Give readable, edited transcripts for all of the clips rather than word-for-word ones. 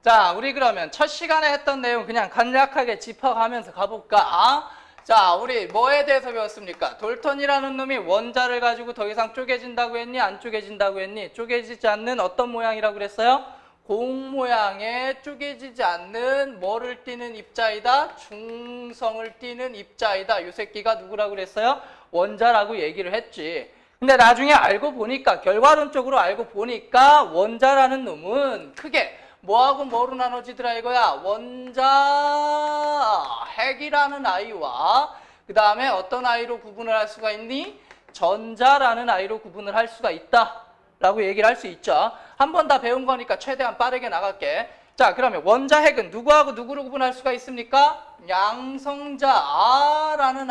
자, 우리 그러면 첫 시간에 했던 내용 그냥 간략하게 짚어가면서 가볼까? 자, 우리 뭐에 대해서 배웠습니까? 돌턴이라는 놈이 원자를 가지고 더 이상 쪼개진다고 했니? 안 쪼개진다고 했니? 쪼개지지 않는 어떤 모양이라고 그랬어요? 공 모양의 쪼개지지 않는 뭐를 띠는 입자이다? 중성을 띠는 입자이다. 이 새끼가 누구라고 그랬어요? 원자라고 얘기를 했지. 근데 나중에 알고 보니까, 결과론적으로 알고 보니까 원자라는 놈은 크게 뭐하고 뭐로 나눠지더라 이거야? 원자 핵이라는 아이와 그 다음에 어떤 아이로 구분을 할 수가 있니? 전자라는 아이로 구분을 할 수가 있다 라고 얘기를 할 수 있죠. 한 번 다 배운 거니까 최대한 빠르게 나갈게. 자, 그러면 원자 핵은 누구하고 누구로 구분할 수가 있습니까? 양성자라는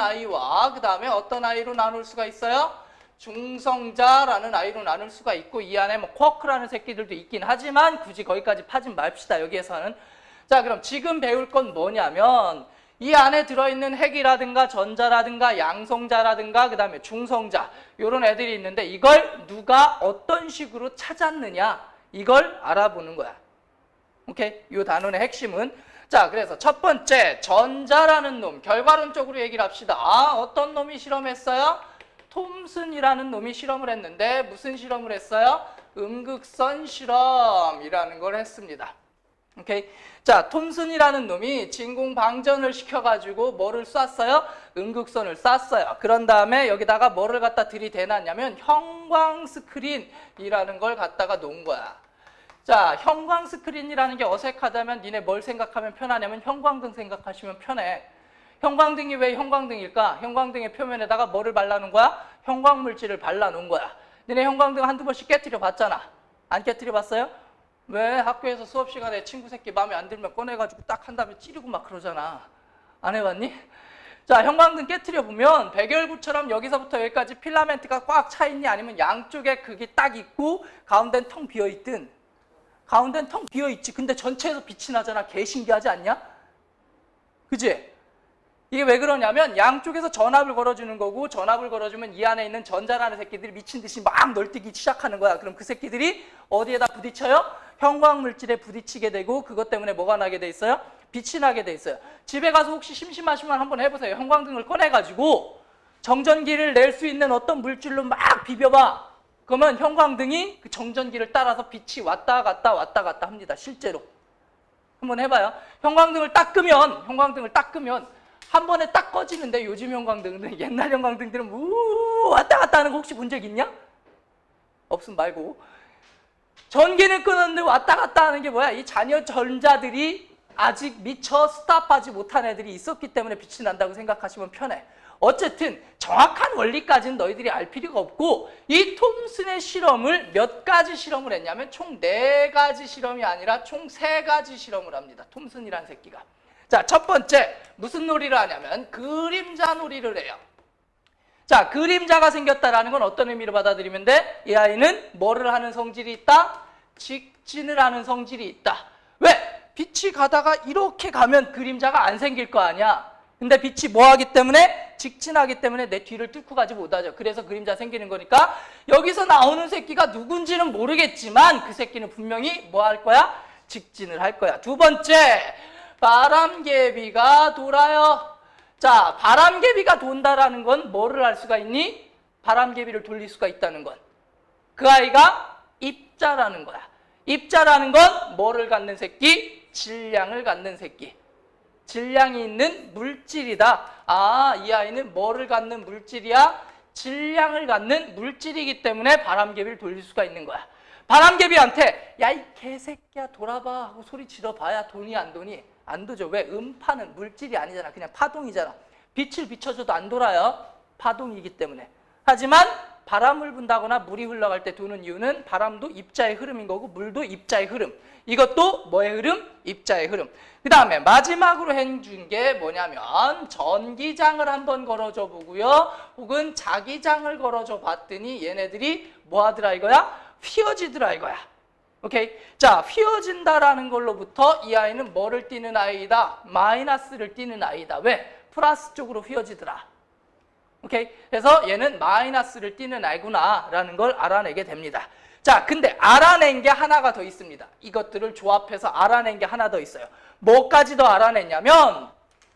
아이와 그 다음에 어떤 아이로 나눌 수가 있어요? 중성자라는 아이로 나눌 수가 있고, 이 안에 뭐 쿼크라는 새끼들도 있긴 하지만 굳이 거기까지 파진 맙시다 여기에서는. 자, 그럼 지금 배울 건 뭐냐면 이 안에 들어있는 핵이라든가 전자라든가 양성자라든가 그 다음에 중성자 이런 애들이 있는데 이걸 누가 어떤 식으로 찾았느냐 이걸 알아보는 거야. 오케이? 이 단원의 핵심은, 자, 그래서 첫 번째 전자라는 놈 결과론적으로 얘기를 합시다. 어떤 놈이 실험했어요? 톰슨이라는 놈이 실험을 했는데 무슨 실험을 했어요? 음극선 실험이라는 걸 했습니다. 오케이? 자, 톰슨이라는 놈이 진공 방전을 시켜가지고 뭐를 쐈어요? 음극선을 쐈어요. 그런 다음에 여기다가 뭐를 갖다 들이대놨냐면 형광 스크린이라는 걸 갖다가 놓은 거야. 자, 형광 스크린이라는 게 어색하다면 니네 뭘 생각하면 편하냐면 형광등 생각하시면 편해. 형광등이 왜 형광등일까? 형광등의 표면에다가 뭐를 발라놓은 거야? 형광물질을 발라놓은 거야. 너네 형광등 한두 번씩 깨트려 봤잖아. 안 깨트려 봤어요? 왜 학교에서 수업 시간에 친구 새끼 마음에 안 들면 꺼내가지고 딱 한 다음에 찌르고 막 그러잖아. 안 해봤니? 자, 형광등 깨트려 보면 백열구처럼 여기서부터 여기까지 필라멘트가 꽉 차 있니? 아니면 양쪽에 그게 딱 있고 가운데는 텅 비어있든. 가운데는 텅 비어있지. 근데 전체에서 빛이 나잖아. 개 신기하지 않냐? 그지? 이게 왜 그러냐면 양쪽에서 전압을 걸어주는 거고, 전압을 걸어주면 이 안에 있는 전자라는 새끼들이 미친 듯이 막 널뛰기 시작하는 거야. 그럼 그 새끼들이 어디에다 부딪혀요? 형광물질에 부딪히게 되고, 그것 때문에 뭐가 나게 돼 있어요? 빛이 나게 돼 있어요. 집에 가서 혹시 심심하시면 한번 해보세요. 형광등을 꺼내가지고 정전기를 낼 수 있는 어떤 물질로 막 비벼봐. 그러면 형광등이 그 정전기를 따라서 빛이 왔다 갔다 왔다 갔다 합니다. 실제로. 한번 해봐요. 형광등을 딱 끄면 한 번에 딱 꺼지는데, 요즘 형광등은, 옛날 형광등들은 왔다 갔다 하는 거 혹시 본 적 있냐? 없음 말고. 전기는 끊었는데 왔다 갔다 하는 게 뭐야? 이 잔여 전자들이 아직 미처 스탑하지 못한 애들이 있었기 때문에 빛이 난다고 생각하시면 편해. 어쨌든 정확한 원리까지는 너희들이 알 필요가 없고, 이 톰슨의 실험을 몇 가지 실험을 했냐면 총 4가지 실험이 아니라 총 3가지 실험을 합니다. 톰슨이라는 새끼가. 자, 첫 번째 무슨 놀이를 하냐면 그림자 놀이를 해요. 자, 그림자가 생겼다라는 건 어떤 의미로 받아들이면 돼? 이 아이는 뭐를 하는 성질이 있다? 직진을 하는 성질이 있다. 왜? 빛이 가다가 이렇게 가면 그림자가 안 생길 거 아니야. 근데 빛이 뭐 하기 때문에? 직진하기 때문에 내 뒤를 뚫고 가지 못하죠. 그래서 그림자 생기는 거니까 여기서 나오는 새끼가 누군지는 모르겠지만 그 새끼는 분명히 뭐 할 거야? 직진을 할 거야. 두 번째, 바람개비가 돌아요. 자, 바람개비가 돈다라는 건 뭐를 할 수가 있니? 바람개비를 돌릴 수가 있다는 건. 그 아이가 입자라는 거야. 입자라는 건 뭐를 갖는 새끼? 질량을 갖는 새끼. 질량이 있는 물질이다. 이 아이는 뭐를 갖는 물질이야? 질량을 갖는 물질이기 때문에 바람개비를 돌릴 수가 있는 거야. 바람개비한테 야, 이 개새끼야 돌아봐 하고 소리 질러봐야 도니 안 도니? 안 도죠. 왜? 음파는 물질이 아니잖아. 그냥 파동이잖아. 빛을 비춰줘도 안 돌아요. 파동이기 때문에. 하지만 바람을 분다거나 물이 흘러갈 때 도는 이유는 바람도 입자의 흐름인 거고 물도 입자의 흐름. 이것도 뭐의 흐름? 입자의 흐름. 그 다음에 마지막으로 해준 게 뭐냐면 전기장을 한번 걸어줘 보고요. 혹은 자기장을 걸어줘 봤더니 얘네들이 뭐 하더라 이거야? 휘어지더라 이거야. 오케이? 자, 휘어진다라는 걸로부터 이 아이는 뭐를 띠는 아이다? 마이너스를 띠는 아이다. 왜? 플러스 쪽으로 휘어지더라. 오케이? 그래서 얘는 마이너스를 띠는 아이구나 라는 걸 알아내게 됩니다. 자, 근데 알아낸 게 하나가 더 있습니다. 이것들을 조합해서 알아낸 게 하나 더 있어요. 뭐까지 더 알아냈냐면,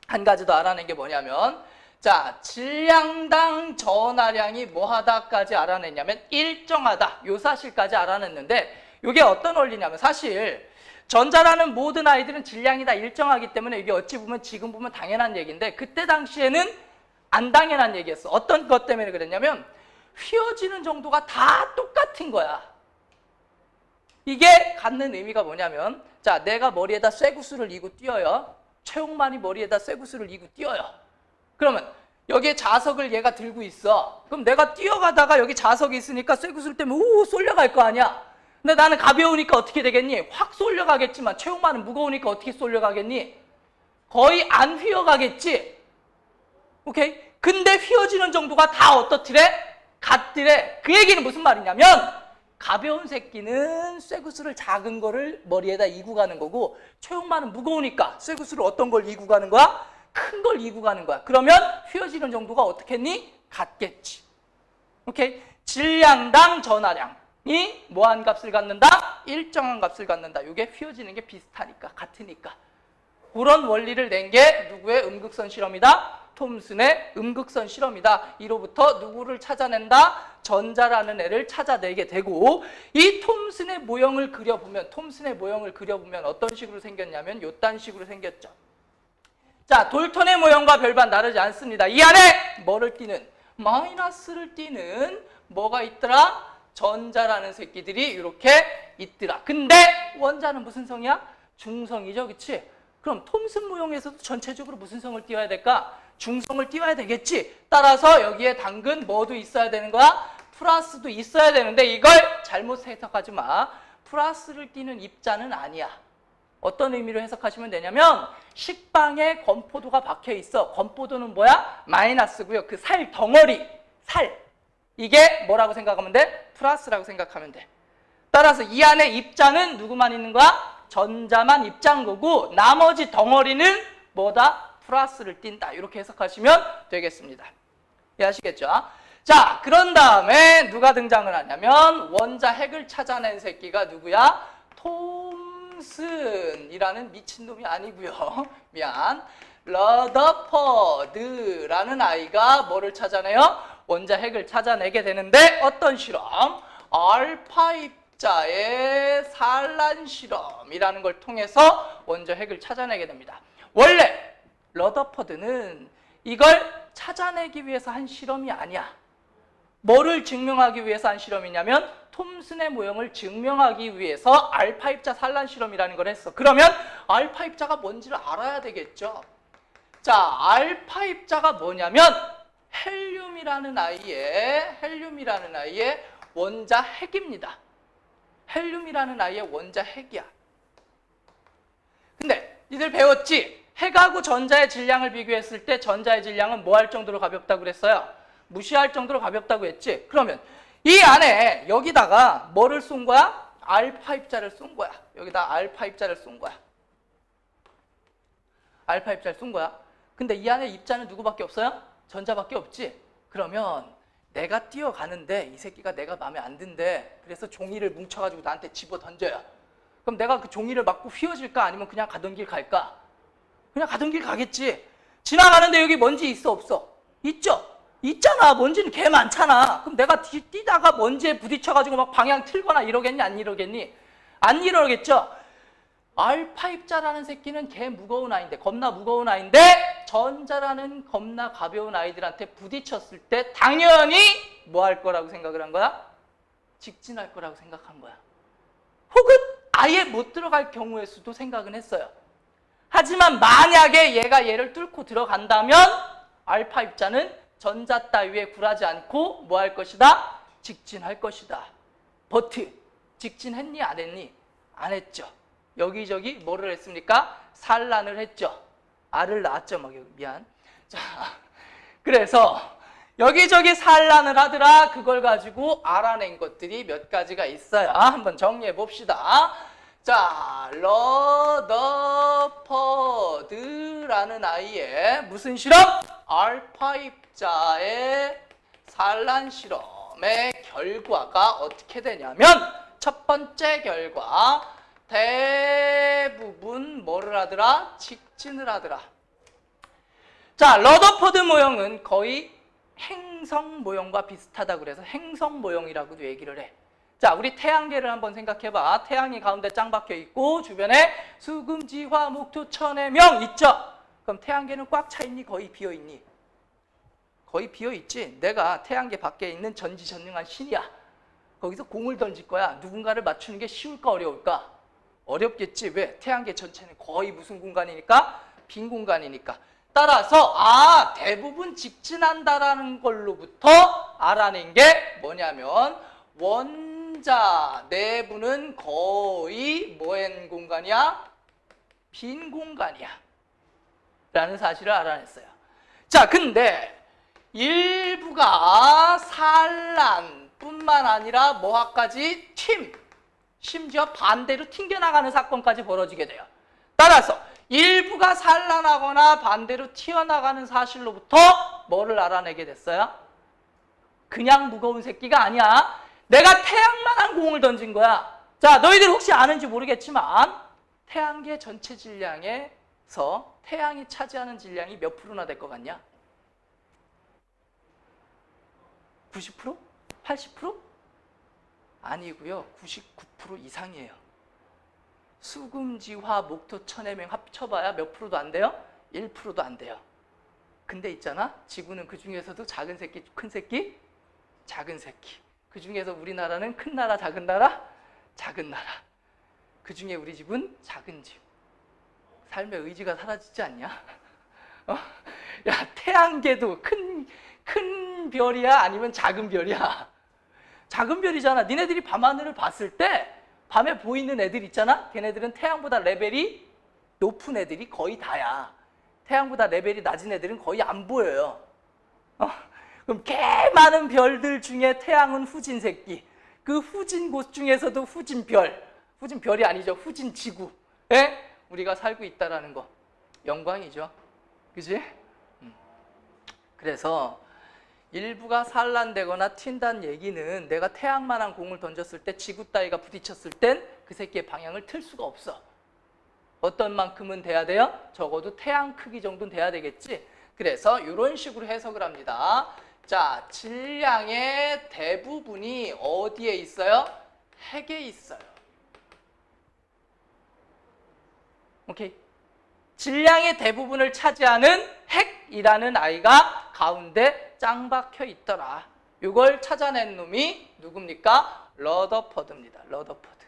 한 가지 더 알아낸 게 뭐냐면, 자, 질량당 전하량이 뭐하다까지 알아냈냐면 일정하다. 요 사실까지 알아냈는데, 이게 어떤 원리냐면 사실 전자라는 모든 아이들은 질량이 다 일정하기 때문에 이게 어찌 보면 지금 보면 당연한 얘기인데 그때 당시에는 안 당연한 얘기였어. 어떤 것 때문에 그랬냐면 휘어지는 정도가 다 똑같은 거야. 이게 갖는 의미가 뭐냐면, 자, 내가 머리에다 쇠구슬을 이고 뛰어요. 최홍만이 머리에다 쇠구슬을 이고 뛰어요. 그러면 여기에 자석을 얘가 들고 있어. 그럼 내가 뛰어가다가 여기 자석이 있으니까 쇠구슬 때문에 우 쏠려갈 거 아니야. 근데 나는 가벼우니까 어떻게 되겠니? 확 쏠려가겠지만 최홍만은 무거우니까 어떻게 쏠려가겠니? 거의 안 휘어가겠지. 오케이? 근데 휘어지는 정도가 다 어떻더래? 같더래. 그 얘기는 무슨 말이냐면 가벼운 새끼는 쇠구슬을 작은 거를 머리에다 이고 가는 거고 최홍만은 무거우니까 쇠구슬을 어떤 걸 이고 가는 거야? 큰 걸 이고 가는 거야. 그러면 휘어지는 정도가 어떻겠니? 같겠지. 오케이? 질량당 전하량이 뭐한 값을 갖는다? 일정한 값을 갖는다. 이게 휘어지는 게 비슷하니까, 같으니까. 그런 원리를 낸 게 누구의 음극선 실험이다? 톰슨의 음극선 실험이다. 이로부터 누구를 찾아낸다? 전자라는 애를 찾아내게 되고, 이 톰슨의 모형을 그려보면 어떤 식으로 생겼냐면 요딴 식으로 생겼죠. 자, 돌턴의 모형과 별반 다르지 않습니다. 이 안에 뭐를 띠는? 마이너스를 띠는 뭐가 있더라? 전자라는 새끼들이 이렇게 있더라. 근데 원자는 무슨 성이야? 중성이죠, 그치? 그럼 톰슨 모형에서도 전체적으로 무슨 성을 띄워야 될까? 중성을 띄워야 되겠지. 따라서 여기에 당근 뭐도 있어야 되는 거야? 플러스도 있어야 되는데 이걸 잘못 해석하지 마. 플러스를 띄는 입자는 아니야. 어떤 의미로 해석하시면 되냐면 식빵에 건포도가 박혀 있어. 건포도는 뭐야? 마이너스고요. 그 살 덩어리, 살. 이게 뭐라고 생각하면 돼? 플러스라고 생각하면 돼. 따라서 이 안에 입자는 누구만 있는 거야? 전자만 입자인 거고 나머지 덩어리는 뭐다? 플러스를 띈다. 이렇게 해석하시면 되겠습니다. 이해하시겠죠? 자, 그런 다음에 누가 등장을 하냐면 원자 핵을 찾아낸 새끼가 누구야? 톰슨이라는 미친놈이 아니고요. 미안. 러더퍼드라는 아이가 뭐를 찾아내요? 원자 핵을 찾아내게 되는데 어떤 실험? 알파 입자의 산란 실험이라는 걸 통해서 원자 핵을 찾아내게 됩니다. 원래 러더퍼드는 이걸 찾아내기 위해서 한 실험이 아니야. 뭐를 증명하기 위해서 한 실험이냐면 톰슨의 모형을 증명하기 위해서 알파 입자 산란 실험이라는 걸 했어. 그러면 알파 입자가 뭔지를 알아야 되겠죠. 자, 알파 입자가 뭐냐면 헬륨이라는 아이의 원자 핵입니다. 헬륨이라는 아이의 원자 핵이야. 근데 니들 배웠지? 핵하고 전자의 질량을 비교했을 때 전자의 질량은 뭐 할 정도로 가볍다고 그랬어요? 무시할 정도로 가볍다고 했지? 그러면 이 안에 여기다가 뭐를 쏜 거야? 알파 입자를 쏜 거야. 여기다 알파 입자를 쏜 거야. 알파 입자를 쏜 거야. 근데 이 안에 입자는 누구밖에 없어요? 전자밖에 없지? 그러면 내가 뛰어가는데 이 새끼가 내가 마음에 안 든대. 그래서 종이를 뭉쳐가지고 나한테 집어 던져요. 그럼 내가 그 종이를 맞고 휘어질까? 아니면 그냥 가던 길 갈까? 그냥 가던 길 가겠지. 지나가는데 여기 먼지 있어 없어? 있죠? 있잖아. 먼지는 개 많잖아. 그럼 내가 뛰다가 먼지에 부딪혀가지고 막 방향 틀거나 이러겠니? 안 이러겠니? 안 이러겠죠? 알파 입자라는 새끼는 개 무거운 아이인데, 겁나 무거운 아이인데 전자라는 겁나 가벼운 아이들한테 부딪혔을 때 당연히 뭐 할 거라고 생각을 한 거야? 직진할 거라고 생각한 거야. 혹은 아예 못 들어갈 경우의 수도 생각은 했어요. 하지만 만약에 얘가 얘를 뚫고 들어간다면 알파 입자는 전자 따위에 굴하지 않고 뭐 할 것이다? 직진할 것이다. 버트, 직진했니? 안 했니? 안 했죠. 여기저기 뭐를 했습니까? 산란을 했죠. 알을 낳았죠. 막 여기 미안. 자, 그래서 여기저기 산란을 하더라. 그걸 가지고 알아낸 것들이 몇 가지가 있어요. 한번 정리해 봅시다. 자, 러더퍼드라는 아이의 무슨 실험? 알파 입자의 산란 실험. 시험의 결과가 어떻게 되냐면 첫 번째 결과 대부분 뭐를 하더라? 직진을 하더라. 자, 러더퍼드 모형은 거의 행성 모형과 비슷하다고 그래서 행성 모형이라고도 얘기를 해. 자, 우리 태양계를 한번 생각해봐. 태양이 가운데 짱 박혀 있고 주변에 수금지화 목토 천의 명 있죠? 그럼 태양계는 꽉 차 있니? 거의 비어 있니? 거의 비어 있지. 내가 태양계 밖에 있는 전지전능한 신이야. 거기서 공을 던질 거야. 누군가를 맞추는 게 쉬울까 어려울까? 어렵겠지. 왜? 태양계 전체는 거의 무슨 공간이니까? 빈 공간이니까. 따라서 대부분 직진한다라는 걸로부터 알아낸 게 뭐냐면 원자 내부는 거의 뭐한 공간이야? 빈 공간이야 라는 사실을 알아냈어요. 자, 근데 일부가 산란뿐만 아니라 뭐까지 심지어 반대로 튕겨나가는 사건까지 벌어지게 돼요. 따라서 일부가 산란하거나 반대로 튀어나가는 사실로부터 뭐를 알아내게 됐어요? 그냥 무거운 새끼가 아니야. 내가 태양만한 공을 던진 거야. 자, 너희들 혹시 아는지 모르겠지만 태양계 전체 질량에서 태양이 차지하는 질량이 몇 프로나 될 것 같냐? 90%? 80%? 아니고요. 99% 이상이에요. 수금지화 목토 천해명 합쳐봐야 몇 프로도 안 돼요? 1%도 안 돼요. 근데 있잖아, 지구는 그 중에서도 작은 새끼, 큰 새끼, 작은 새끼. 그 중에서 우리나라는 큰 나라, 작은 나라, 작은 나라. 그 중에 우리 집은 작은 집. 삶의 의지가 사라지지 않냐? 야, 태양계도 큰 별이야? 아니면 작은 별이야? 작은 별이잖아. 니네들이 밤하늘을 봤을 때 밤에 보이는 애들 있잖아? 걔네들은 태양보다 레벨이 높은 애들이 거의 다야. 태양보다 레벨이 낮은 애들은 거의 안 보여요. 그럼 꽤 많은 별들 중에 태양은 후진 새끼. 그 후진 곳 중에서도 후진 별이 아니죠. 후진 지구에 우리가 살고 있다라는 거. 영광이죠. 그지? 그래서 일부가 산란되거나 튄다는 얘기는 내가 태양만한 공을 던졌을 때 지구 따위가 부딪혔을 땐 그 새끼의 방향을 틀 수가 없어. 어떤 만큼은 돼야 돼요? 적어도 태양 크기 정도는 돼야 되겠지. 그래서 이런 식으로 해석을 합니다. 자, 질량의 대부분이 어디에 있어요? 핵에 있어요. 오케이. 질량의 대부분을 차지하는 핵이라는 아이가 가운데 짱 박혀 있더라. 이걸 찾아낸 놈이 누굽니까? 러더퍼드입니다. 러더퍼드.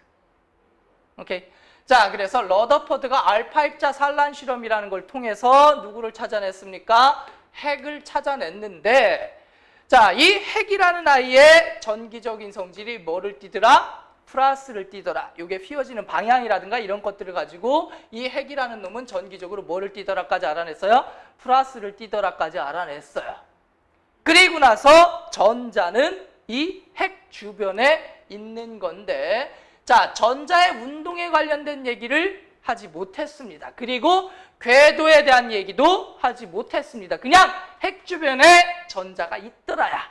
오케이. 자, 그래서 러더퍼드가 알파 입자 산란 실험이라는 걸 통해서 누구를 찾아냈습니까? 핵을 찾아냈는데, 자, 이 핵이라는 아이의 전기적인 성질이 뭐를 띠더라? 플러스를 띠더라. 이게 휘어지는 방향이라든가 이런 것들을 가지고 이 핵이라는 놈은 전기적으로 뭐를 띠더라까지 알아냈어요? 플러스를 띠더라까지 알아냈어요. 그리고 나서 전자는 이 핵 주변에 있는 건데, 자, 전자의 운동에 관련된 얘기를 하지 못했습니다. 그리고 궤도에 대한 얘기도 하지 못했습니다. 그냥 핵 주변에 전자가 있더라야.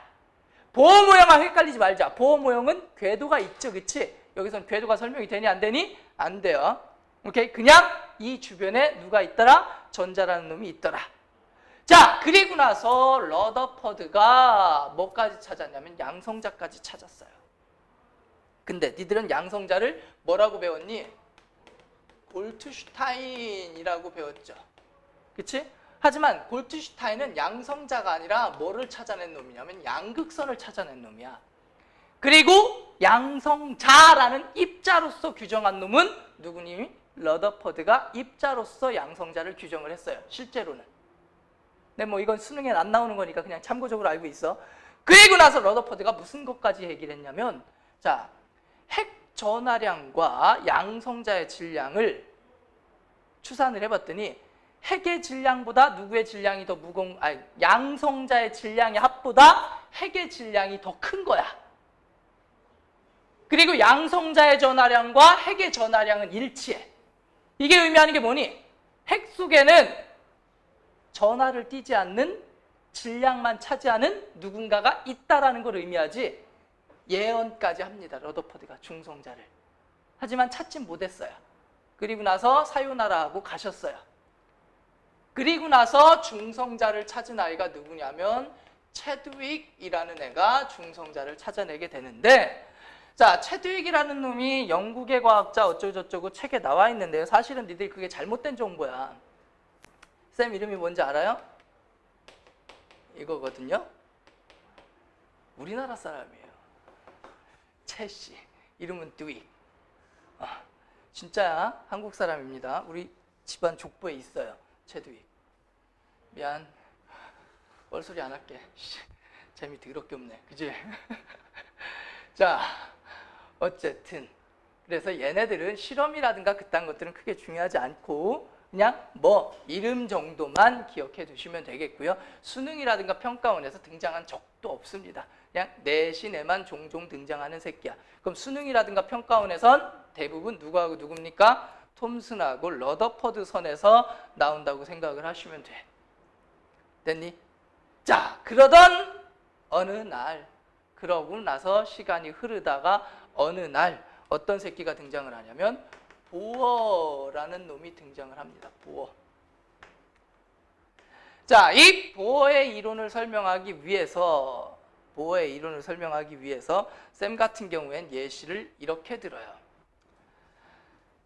보호 모형과 헷갈리지 말자. 보호 모형은 궤도가 있죠, 그치? 여기서는 궤도가 설명이 되니 안 되니? 안 돼요. 오케이? 그냥 이 주변에 누가 있더라? 전자라는 놈이 있더라. 자, 그리고 나서 러더퍼드가 뭐까지 찾았냐면 양성자까지 찾았어요. 근데 니들은 양성자를 뭐라고 배웠니? 골트슈타인이라고 배웠죠. 그치? 하지만 골트슈타인은 양성자가 아니라 뭐를 찾아낸 놈이냐면 양극선을 찾아낸 놈이야. 그리고 양성자라는 입자로서 규정한 놈은 누구니? 러더퍼드가 입자로서 양성자를 규정을 했어요. 실제로는. 근데 뭐 이건 수능에 안 나오는 거니까 그냥 참고적으로 알고 있어. 그리고 나서 러더퍼드가 무슨 것까지 얘기를 했냐면, 자, 핵 전하량과 양성자의 질량을 추산을 해봤더니 핵의 질량보다 누구의 질량이 더 양성자의 질량의 합보다 핵의 질량이 더 큰 거야. 그리고 양성자의 전하량과 핵의 전하량은 일치해. 이게 의미하는 게 뭐니? 핵 속에는 전하를 띠지 않는 질량만 차지하는 누군가가 있다라는 걸 의미하지, 예언까지 합니다. 러더퍼드가 중성자를. 하지만 찾진 못했어요. 그리고 나서 사요나라 하고 가셨어요. 그리고 나서 중성자를 찾은 아이가 누구냐면 체드윅이라는 애가 중성자를 찾아내게 되는데, 자, 체드윅이라는 놈이 영국의 과학자 어쩌고저쩌고 책에 나와 있는데요. 사실은 니들이 그게 잘못된 정보야. 쌤 이름이 뭔지 알아요? 이거거든요. 우리나라 사람이에요. 채씨. 이름은 듀윅. 진짜야. 한국 사람입니다. 우리 집안 족보에 있어요. 체드윅. 미안. 뻘소리 안 할게. 재미 더럽게 없네. 그지? 자, 어쨌든 그래서 얘네들은 실험이라든가 그딴 것들은 크게 중요하지 않고 그냥 뭐 이름 정도만 기억해 두시면 되겠고요. 수능이라든가 평가원에서 등장한 적도 없습니다. 그냥 내신에만 종종 등장하는 새끼야. 그럼 수능이라든가 평가원에선 대부분 누구하고 누굽니까? 톰슨하고 러더퍼드 선에서 나온다고 생각을 하시면 돼. 됐니? 자, 그러던 어느 날, 그러고 나서 시간이 흐르다가 어느 날 어떤 새끼가 등장을 하냐면 보어라는 놈이 등장을 합니다. 보어. 자, 이 보어의 이론을 설명하기 위해서 쌤 같은 경우엔 예시를 이렇게 들어요.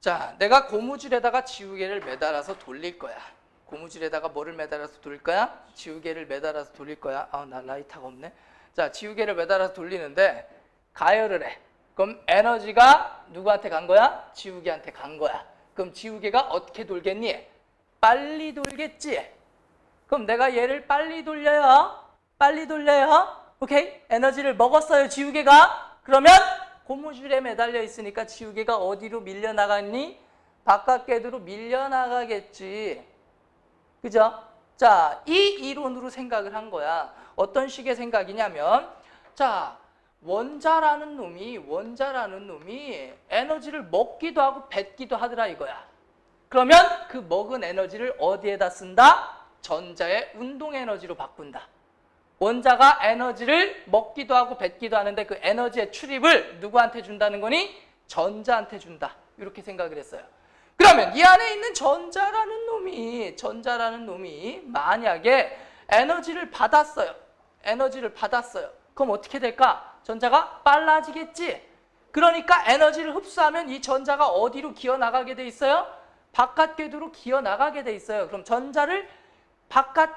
자, 내가 고무줄에다가 지우개를 매달아서 돌릴 거야. 고무줄에다가 뭐를 매달아서 돌릴 거야? 지우개를 매달아서 돌릴 거야. 나 라이터가 없네. 자, 지우개를 매달아서 돌리는데 가열을 해. 그럼 에너지가 누구한테 간 거야? 지우개한테 간 거야. 그럼 지우개가 어떻게 돌겠니? 빨리 돌겠지. 그럼 내가 얘를 빨리 돌려요. 오케이? 에너지를 먹었어요, 지우개가. 그러면 고무줄에 매달려 있으니까 지우개가 어디로 밀려나갔니? 바깥 궤도로 밀려나가겠지. 그죠? 자, 이 이론으로 생각을 한 거야. 어떤 식의 생각이냐면, 자, 원자라는 놈이 에너지를 먹기도 하고 뱉기도 하더라 이거야. 그러면 그 먹은 에너지를 어디에다 쓴다? 전자의 운동 에너지로 바꾼다. 원자가 에너지를 먹기도 하고 뱉기도 하는데 그 에너지의 출입을 누구한테 준다는 거니? 전자한테 준다. 이렇게 생각을 했어요. 그러면 이 안에 있는 전자라는 놈이 만약에 에너지를 받았어요. 그럼 어떻게 될까? 전자가 빨라지겠지. 그러니까 에너지를 흡수하면 이 전자가 어디로 기어나가게 돼 있어요? 바깥 궤도로 기어나가게 돼 있어요. 그럼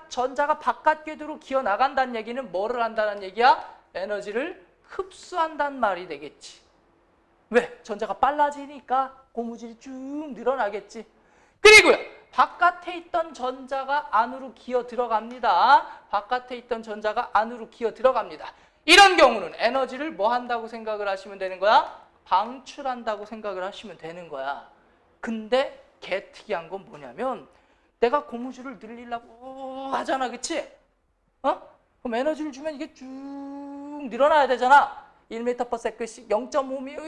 전자가 바깥 궤도로 기어나간다는 얘기는 뭐를 한다는 얘기야? 에너지를 흡수한다는 말이 되겠지. 왜? 전자가 빨라지니까 고무줄이 쭉 늘어나겠지. 그리고요, 바깥에 있던 전자가 안으로 기어 들어갑니다. 이런 경우는 에너지를 뭐 한다고 생각을 하시면 되는 거야? 방출한다고 생각을 하시면 되는 거야. 근데 개특이한 건 뭐냐면 내가 고무줄을 늘리려고 하잖아, 그치? 그럼 에너지를 주면 이게 쭉 늘어나야 되잖아. 1m/s씩 0.5m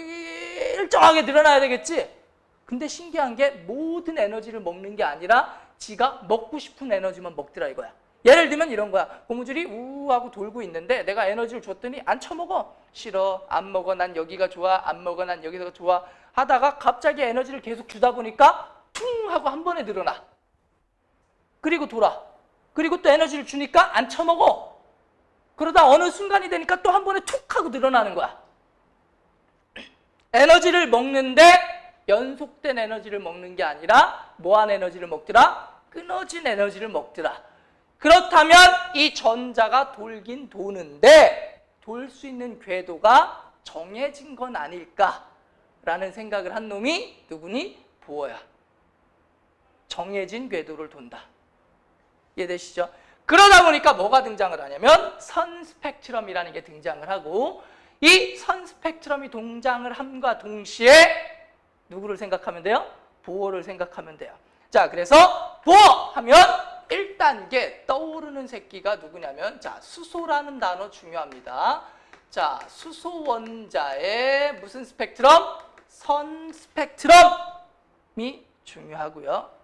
일정하게 늘어나야 되겠지? 근데 신기한 게 모든 에너지를 먹는 게 아니라 지가 먹고 싶은 에너지만 먹더라 이거야. 예를 들면 이런 거야. 고무줄이 우하고 돌고 있는데 내가 에너지를 줬더니 안 쳐먹어. 싫어. 안 먹어. 난 여기가 좋아. 안 먹어. 난 여기가 좋아. 하다가 갑자기 에너지를 계속 주다 보니까 퉁 하고 한 번에 늘어나. 그리고 돌아. 그리고 또 에너지를 주니까 안 쳐먹어. 그러다 어느 순간이 되니까 또 한 번에 툭 하고 늘어나는 거야. 에너지를 먹는데 연속된 에너지를 먹는 게 아니라 뭐한 에너지를 먹더라? 끊어진 에너지를 먹더라. 그렇다면 이 전자가 돌긴 도는데 돌 수 있는 궤도가 정해진 건 아닐까라는 생각을 한 놈이 누구니? 보어야. 정해진 궤도를 돈다. 이해되시죠? 그러다 보니까 뭐가 등장을 하냐면 선 스펙트럼이라는 게 등장을 하고, 이 선 스펙트럼이 등장을 함과 동시에 누구를 생각하면 돼요? 보어를 생각하면 돼요. 자, 그래서 보어 하면 1단계 떠오르는 새끼가 누구냐면, 자, 수소라는 단어 중요합니다. 자, 수소 원자의 무슨 스펙트럼? 선 스펙트럼이 중요하고요.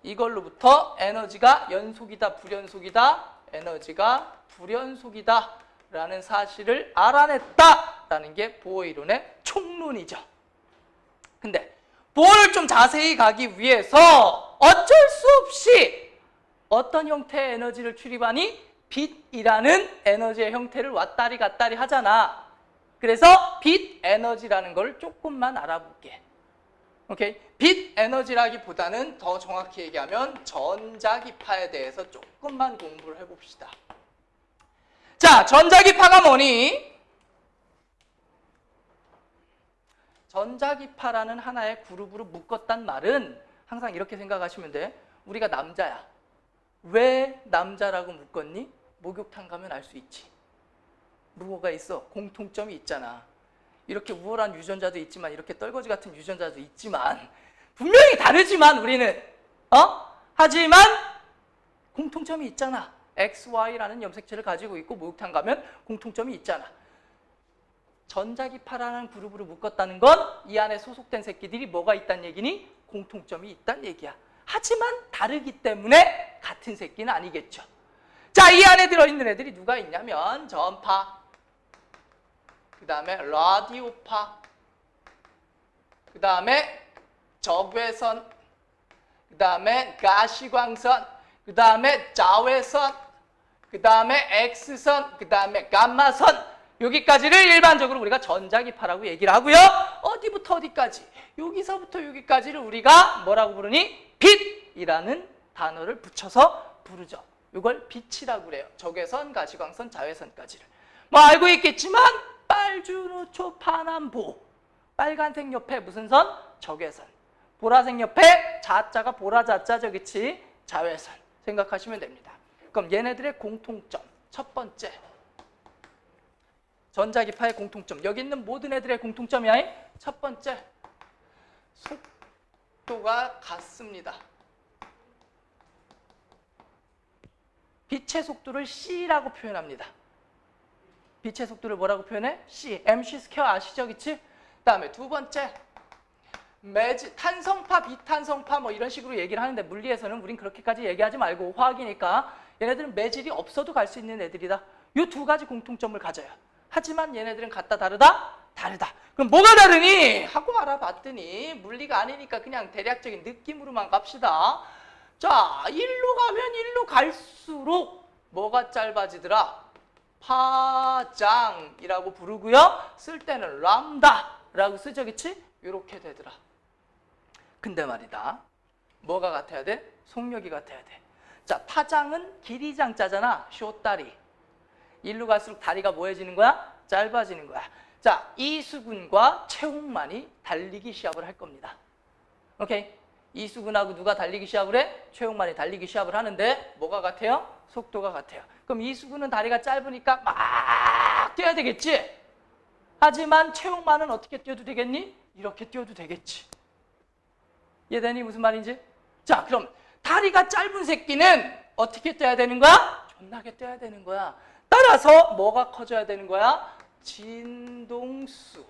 이걸로부터 에너지가 연속이다, 불연속이다? 에너지가 불연속이다 라는 사실을 알아냈다라는 게 보어 이론의 총론이죠. 근데 보어를 좀 자세히 가기 위해서 어쩔 수 없이 어떤 형태의 에너지를 출입하니? 빛이라는 에너지의 형태를 왔다리 갔다리 하잖아. 그래서 빛 에너지라는 걸 조금만 알아볼게. 오케이? 빛 에너지라기보다는 더 정확히 얘기하면 전자기파에 대해서 조금만 공부를 해봅시다. 자, 전자기파가 뭐니? 전자기파라는 하나의 그룹으로 묶었단 말은 항상 이렇게 생각하시면 돼. 우리가 남자야. 왜 남자라고 묶었니? 목욕탕 가면 알 수 있지. 뭐가 있어? 공통점이 있잖아. 이렇게 우월한 유전자도 있지만 이렇게 떨거지 같은 유전자도 있지만 분명히 다르지만 우리는 하지만 공통점이 있잖아. XY라는 염색체를 가지고 있고 목욕탕 가면 공통점이 있잖아. 전자기파라는 그룹으로 묶었다는 건 이 안에 소속된 새끼들이 뭐가 있다는 얘기니? 공통점이 있다는 얘기야. 하지만 다르기 때문에 같은 새끼는 아니겠죠. 자, 이 안에 들어있는 애들이 누가 있냐면 전파, 그 다음에 라디오파, 그 다음에 적외선, 그 다음에 가시광선, 그 다음에 자외선, 그 다음에 X선, 그 다음에 감마선, 여기까지를 일반적으로 우리가 전자기파라고 얘기를 하고요. 어디부터 어디까지? 여기서부터 여기까지를 우리가 뭐라고 부르니? 빛이라는 단어를 붙여서 부르죠. 이걸 빛이라고 그래요. 적외선, 가시광선, 자외선까지를. 뭐 알고 있겠지만 빨주노초 파남보. 빨간색 옆에 무슨 선? 적외선. 보라색 옆에 자자가 보라자자죠. 그치? 자외선. 생각하시면 됩니다. 그럼 얘네들의 공통점. 첫 번째. 전자기파의 공통점. 여기 있는 모든 애들의 공통점이야. 첫 번째. 속도가 같습니다. 빛의 속도를 C라고 표현합니다. 빛의 속도를 뭐라고 표현해? C. MC 스퀘어 아시죠? 그치? 그 다음에 두 번째. 탄성파, 비탄성파 뭐 이런 식으로 얘기를 하는데 물리에서는 우린 그렇게까지 얘기하지 말고 화학이니까 얘네들은 매질이 없어도 갈 수 있는 애들이다. 이 두 가지 공통점을 가져요. 하지만 얘네들은 같다 다르다? 다르다. 그럼 뭐가 다르니? 하고 알아봤더니 물리가 아니니까 그냥 대략적인 느낌으로만 갑시다. 자, 일로 가면 일로 갈수록 뭐가 짧아지더라? 파장이라고 부르고요. 쓸 때는 람다라고 쓰죠. 그치? 이렇게 되더라. 근데 말이다. 뭐가 같아야 돼? 속력이 같아야 돼. 자, 파장은 길이장자잖아. 쇼다리. 일로 갈수록 다리가 뭐해지는 거야? 짧아지는 거야. 자, 이수근과 최홍만이 달리기 시합을 할 겁니다. 오케이? 이수근하고 누가 달리기 시합을 해? 최홍만이 달리기 시합을 하는데 뭐가 같아요? 속도가 같아요. 그럼 이수근은 다리가 짧으니까 막 뛰어야 되겠지? 하지만 최홍만은 어떻게 뛰어도 되겠니? 이렇게 뛰어도 되겠지. 이해되니? 무슨 말인지? 자, 그럼 다리가 짧은 새끼는 어떻게 뛰어야 되는 거야? 존나게 뛰어야 되는 거야. 따라서 뭐가 커져야 되는 거야? 진동수.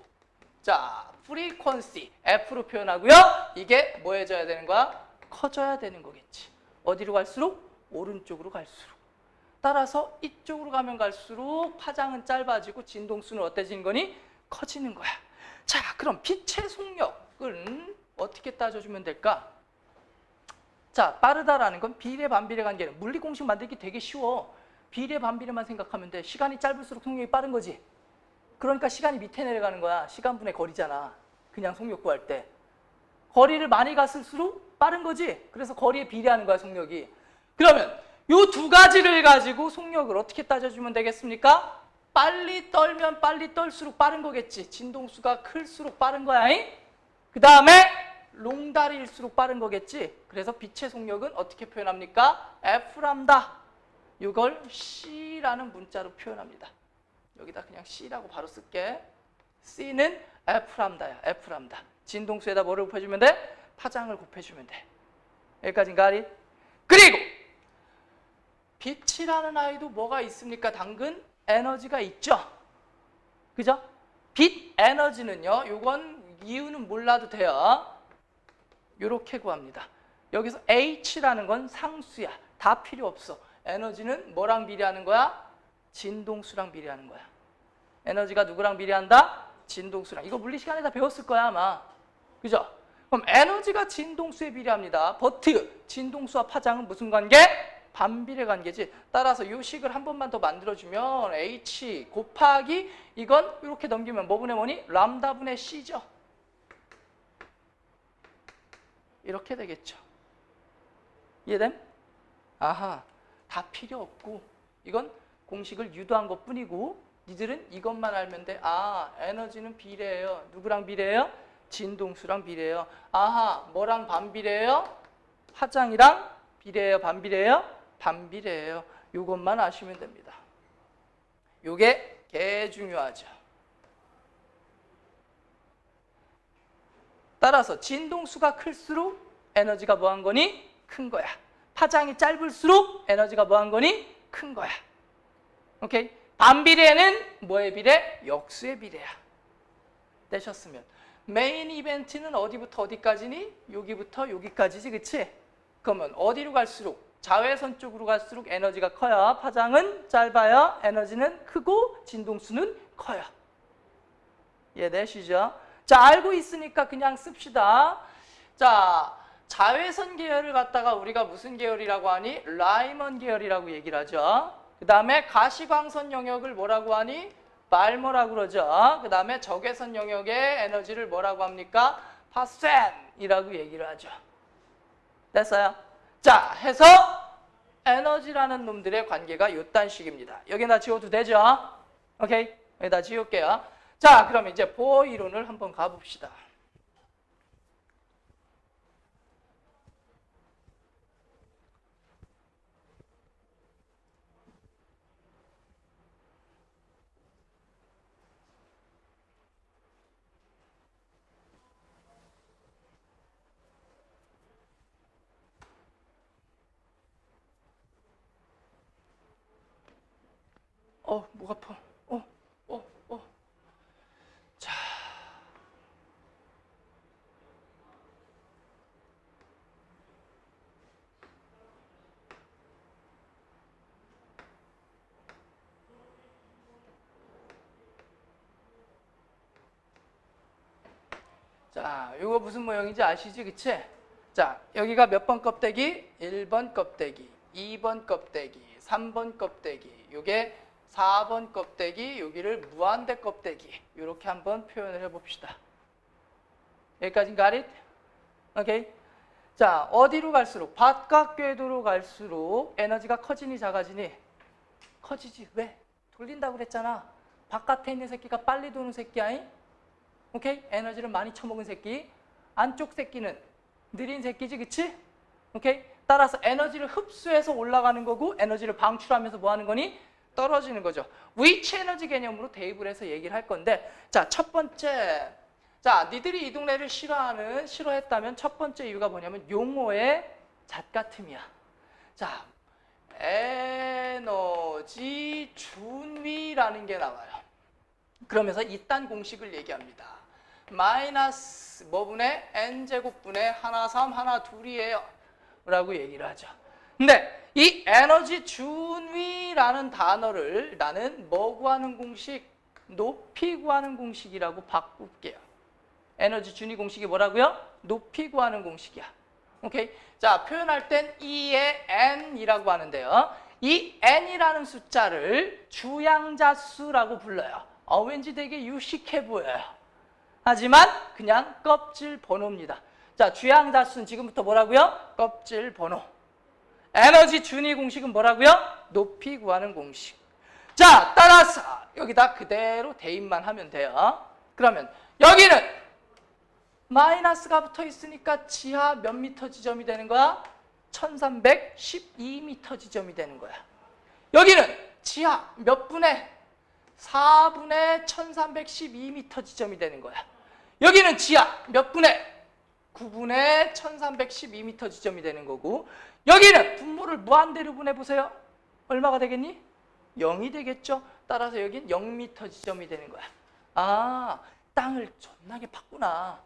자, 프리퀀시 F로 표현하고요. 이게 뭐 해줘야 되는 거야? 커져야 되는 거겠지. 어디로 갈수록? 오른쪽으로 갈수록. 따라서 이쪽으로 가면 갈수록 파장은 짧아지고 진동수는 어때지는 거니? 커지는 거야. 자, 그럼 빛의 속력은 어떻게 따져주면 될까? 자, 빠르다라는 건 비례 반비례 관계는 물리 공식 만들기 되게 쉬워. 비례 반비례만 생각하면 돼. 시간이 짧을수록 속력이 빠른 거지. 그러니까 시간이 밑에 내려가는 거야. 시간분의 거리잖아. 그냥 속력 구할 때. 거리를 많이 갔을수록 빠른 거지. 그래서 거리에 비례하는 거야, 속력이. 그러면 이 두 가지를 가지고 속력을 어떻게 따져주면 되겠습니까? 빨리 떨면 빨리 떨수록 빠른 거겠지. 진동수가 클수록 빠른 거야. 그 다음에 롱다리일수록 빠른 거겠지. 그래서 빛의 속력은 어떻게 표현합니까? F람다. 이걸 C라는 문자로 표현합니다. 여기다 그냥 C라고 바로 쓸게. C는 F람다야. F람다. 진동수에다 뭐를 곱해주면 돼? 파장을 곱해주면 돼. 여기까지인가? 아리? 그리고 빛이라는 아이도 뭐가 있습니까? 당근 에너지가 있죠. 그죠? 빛 에너지는요. 요건 이유는 몰라도 돼요. 요렇게 구합니다. 여기서 H라는 건 상수야. 다 필요 없어. 에너지는 뭐랑 비례하는 거야? 진동수랑 비례하는 거야. 에너지가 누구랑 비례한다? 진동수랑. 이거 물리 시간에 다 배웠을 거야 아마. 그죠? 그럼 에너지가 진동수에 비례합니다. 버트, 진동수와 파장은 무슨 관계? 반비례 관계지. 따라서 이 식을 한 번만 더 만들어주면 H 곱하기 이건 이렇게 넘기면 뭐 분의 뭐니? 람다 분의 C죠. 이렇게 되겠죠. 이해됨? 아하, 다 필요 없고 이건 공식을 유도한 것뿐이고 니들은 이것만 알면 돼. 아, 에너지는 비례해요. 누구랑 비례해요? 진동수랑 비례해요. 아하, 뭐랑 반비례해요? 파장이랑 비례해요? 반비례해요? 반비례해요. 이것만 아시면 됩니다. 이게 개 중요하죠. 따라서 진동수가 클수록 에너지가 뭐한 거니? 큰 거야. 파장이 짧을수록 에너지가 뭐한 거니? 큰 거야. 오케이? 반비례는 뭐의 비례? 역수의 비례야. 되셨으면. 메인 이벤트는 어디부터 어디까지니? 여기부터 여기까지지, 그치? 그러면 어디로 갈수록? 자외선 쪽으로 갈수록 에너지가 커요. 파장은 짧아요. 에너지는 크고 진동수는 커요. 이해되시죠? 자, 알고 있으니까 그냥 씁시다. 자, 자외선 계열을 갖다가 우리가 무슨 계열이라고 하니? 라이먼 계열이라고 얘기를 하죠. 그 다음에 가시광선 영역을 뭐라고 하니? 발모라고 그러죠. 그 다음에 적외선 영역의 에너지를 뭐라고 합니까? 파센이라고 얘기를 하죠. 됐어요? 자, 해서 에너지라는 놈들의 관계가 요딴 식입니다. 여기다 지워도 되죠? 오케이? 여기다 지울게요. 자, 그럼 이제 보어 이론을 한번 가봅시다. 목 아파. 자. 자, 이거 무슨 모형인지 아시지, 그치? 자, 여기가 몇 번 껍데기? 1번 껍데기, 2번 껍데기, 3번 껍데기, 요게 4번 껍데기, 여기를 무한대 껍데기. 이렇게 한번 표현을 해봅시다. 여기까지는 got it? 오케이? 자, 어디로 갈수록? 바깥 궤도로 갈수록 에너지가 커지니 작아지니? 커지지. 왜? 돌린다고 그랬잖아. 바깥에 있는 새끼가 빨리 도는 새끼야. 오케이? 에너지를 많이 처먹은 새끼. 안쪽 새끼는 느린 새끼지, 그치? 오케이? 따라서 에너지를 흡수해서 올라가는 거고 에너지를 방출하면서 뭐 하는 거니? 떨어지는 거죠. 위치 에너지 개념으로 대입을 해서 얘기를 할 건데, 자, 첫 번째. 자, 니들이 이 동네를 싫어했다면 첫 번째 이유가 뭐냐면 용어의 잣 같음이야. 자, 에너지 준위라는 게 나와요. 그러면서 이딴 공식을 얘기합니다. 마이너스 뭐분의 n제곱분의 하나 3 하나 2이에요 라고 얘기를 하죠. 근데 이 에너지 준위라는 단어를 나는 뭐 구하는 공식? 높이 구하는 공식이라고 바꿀게요. 에너지 준위 공식이 뭐라고요? 높이 구하는 공식이야. 오케이? 자, 표현할 땐 E의 N이라고 하는데요. 이 N이라는 숫자를 주양자수라고 불러요. 왠지 되게 유식해 보여요. 하지만 그냥 껍질 번호입니다. 자, 주양자수는 지금부터 뭐라고요? 껍질 번호. 에너지 준위 공식은 뭐라고요? 높이 구하는 공식. 자, 따라서 여기다 그대로 대입만 하면 돼요. 그러면 여기는 마이너스가 붙어 있으니까 지하 몇 미터 지점이 되는 거야? 1312미터 지점이 되는 거야. 여기는 지하 몇 분의 4분의 1312미터 지점이 되는 거야. 여기는 지하 몇 분의 9분의 1312미터 지점이 되는 거고, 여기는 분모를 무한대로 분해보세요. 얼마가 되겠니? 0이 되겠죠. 따라서 여긴 0미터 지점이 되는 거야. 아, 땅을 존나게 팠구나.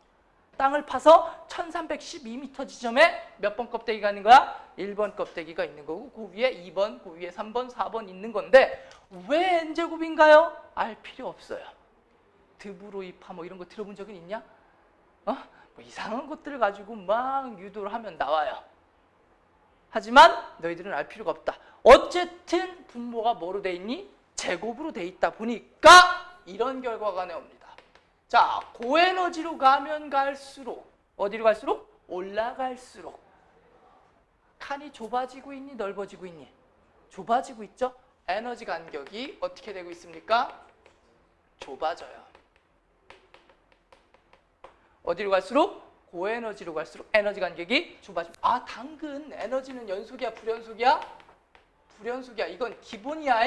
땅을 파서 1312m 지점에 몇 번 껍데기가 있는 거야? 1번 껍데기가 있는 거고 그 위에 2번, 그 위에 3번, 4번 있는 건데 왜 n제곱인가요? 알 필요 없어요. 드브로이파 뭐 이런 거 들어본 적은 있냐? 뭐 이상한 것들을 가지고 막 유도를 하면 나와요. 하지만 너희들은 알 필요가 없다. 어쨌든 분모가 뭐로 돼 있니? 제곱으로 돼 있다 보니까 이런 결과가 나옵니다. 자, 고에너지로 가면 갈수록 어디로 갈수록? 올라갈수록 칸이 좁아지고 있니? 넓어지고 있니? 좁아지고 있죠? 에너지 간격이 어떻게 되고 있습니까? 좁아져요. 어디로 갈수록? 고에너지로 갈수록 에너지 간격이 좁아집니다. 아, 당근 에너지는 연속이야, 불연속이야? 불연속이야. 이건 기본이야.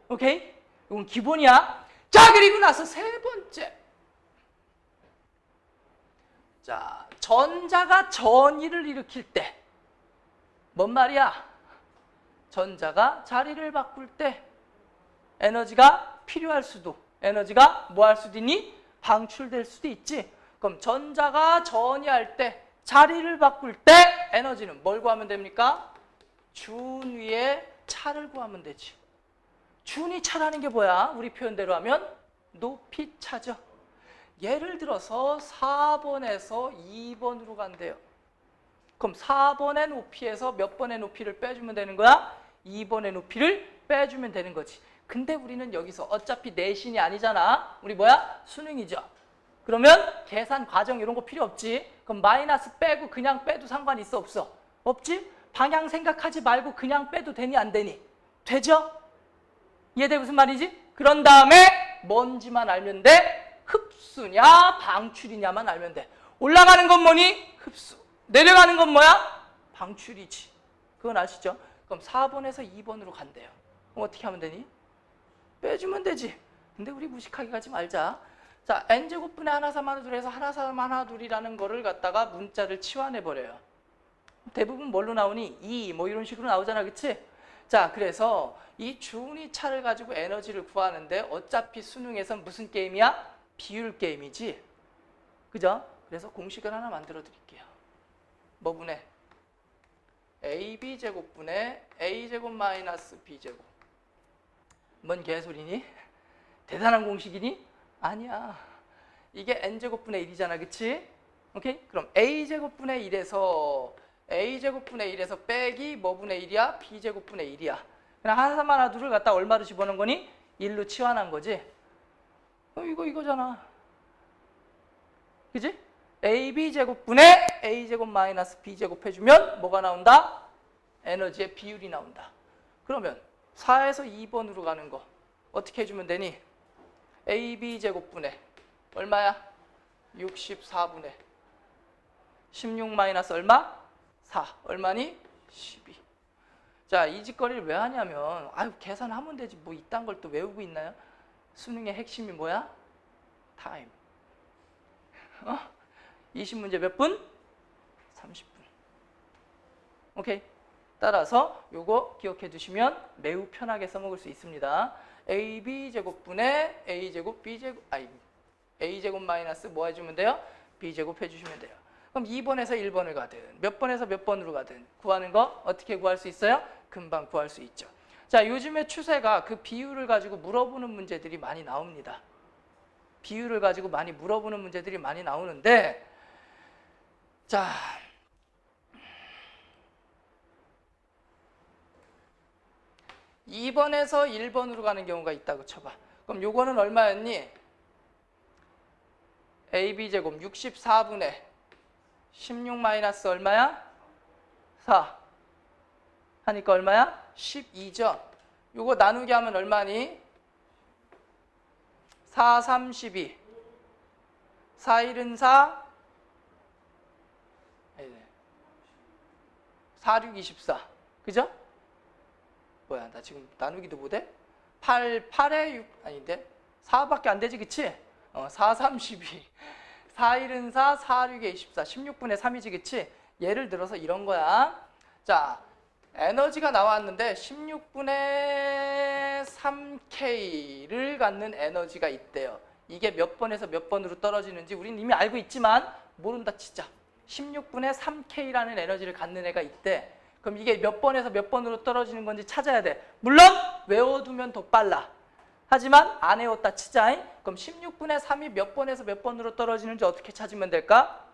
오케이? 이건 기본이야. 자, 그리고 나서 세 번째. 자, 전자가 전위를 일으킬 때 뭔 말이야? 전자가 자리를 바꿀 때 에너지가 필요할 수도, 에너지가 뭐 할 수도 있니? 방출될 수도 있지. 그럼 전자가 전위할 때, 자리를 바꿀 때 에너지는 뭘 구하면 됩니까? 준위의 차를 구하면 되지. 준위 차라는 게 뭐야? 우리 표현대로 하면 높이 차죠. 예를 들어서 4번에서 2번으로 간대요. 그럼 4번의 높이에서 몇 번의 높이를 빼주면 되는 거야? 2번의 높이를 빼주면 되는 거지. 근데 우리는 여기서 어차피 내신이 아니잖아. 우리 뭐야? 수능이죠. 그러면 계산 과정 이런 거 필요 없지. 그럼 마이너스 빼고 그냥 빼도 상관 있어 없어? 없지? 방향 생각하지 말고 그냥 빼도 되니 안 되니? 되죠? 이해돼 무슨 말이지? 그런 다음에 뭔지만 알면 돼. 흡수냐 방출이냐만 알면 돼. 올라가는 건 뭐니? 흡수. 내려가는 건 뭐야? 방출이지. 그건 아시죠? 그럼 4번에서 2번으로 간대요. 그럼 어떻게 하면 되니? 빼주면 되지. 근데 우리 무식하게 가지 말자. 자, n제곱분의 하나 3 하나 둘에서 하나 3 하나 둘이라는 거를 갖다가 문자를 치환해버려요. 대부분 뭘로 나오니? 2 뭐 이런 식으로 나오잖아, 그치? 자, 그래서 이 준위 차를 가지고 에너지를 구하는데 어차피 수능에선 무슨 게임이야? 비율 게임이지. 그죠? 그래서 공식을 하나 만들어 드릴게요. 뭐 분의? AB제곱분의 A제곱 마이너스 B제곱. 뭔 개소리니? 대단한 공식이니? 아니야. 이게 n제곱분의 1이잖아, 그치? 오케이? 그럼 a제곱분의 1에서 a제곱분의 1에서 빼기 뭐분의 1이야? b제곱분의 1이야. 그냥 하나만 하나 둘을 갖다 얼마로 집어넣은 거니? 1로 치환한 거지? 이거잖아. 그지? ab제곱분의 a제곱 마이너스 b제곱 해주면 뭐가 나온다? 에너지의 비율이 나온다. 그러면 4에서 2번으로 가는 거 어떻게 해주면 되니? ab제곱분의 얼마야? 64분의 16 마이너스 얼마? 4. 얼마니? 12. 자, 이 짓거리를 왜 하냐면 계산하면 되지 뭐 이딴 걸 또 외우고 있나요? 수능의 핵심이 뭐야? 타임. 20문제 몇 분? 30분. 오케이. 따라서 요거 기억해 두시면 매우 편하게 써먹을 수 있습니다. ab제곱분의 a제곱 b제곱 a제곱 마이너스 뭐 해주면 돼요? b제곱 해주시면 돼요. 그럼 2번에서 1번을 가든 몇 번에서 몇 번으로 가든 구하는 거 어떻게 구할 수 있어요? 금방 구할 수 있죠. 자, 요즘의 추세가 그 비율을 가지고 물어보는 문제들이 많이 나옵니다. 비율을 가지고 많이 물어보는 문제들이 많이 나오는데, 자, (2번에서) (1번으로) 가는 경우가 있다고 쳐봐. 그럼 요거는 얼마였니? ab제곱 64분의 16 마이너스 얼마야? 4 하니까 얼마야? 12죠. 요거 나누기 하면 얼마니? 4, 32 4, 1은 4 4, 6, 24 그죠? 뭐야, 나 지금 나누기도 못해? 8, 8에 6 아닌데? 4밖에 안 되지, 그치? 4, 32 4, 1은 4, 4, 6에 24 16분의 3이지, 그치? 예를 들어서 이런 거야. 자, 에너지가 나왔는데 16분의 3K를 갖는 에너지가 있대요. 이게 몇 번에서 몇 번으로 떨어지는지 우리는 이미 알고 있지만 모른다 치자. 16분의 3K라는 에너지를 갖는 애가 있대. 그럼 이게 몇 번에서 몇 번으로 떨어지는 건지 찾아야 돼. 물론 외워두면 더 빨라. 하지만 안 외웠다 치자. 그럼 16분의 3이 몇 번에서 몇 번으로 떨어지는지 어떻게 찾으면 될까?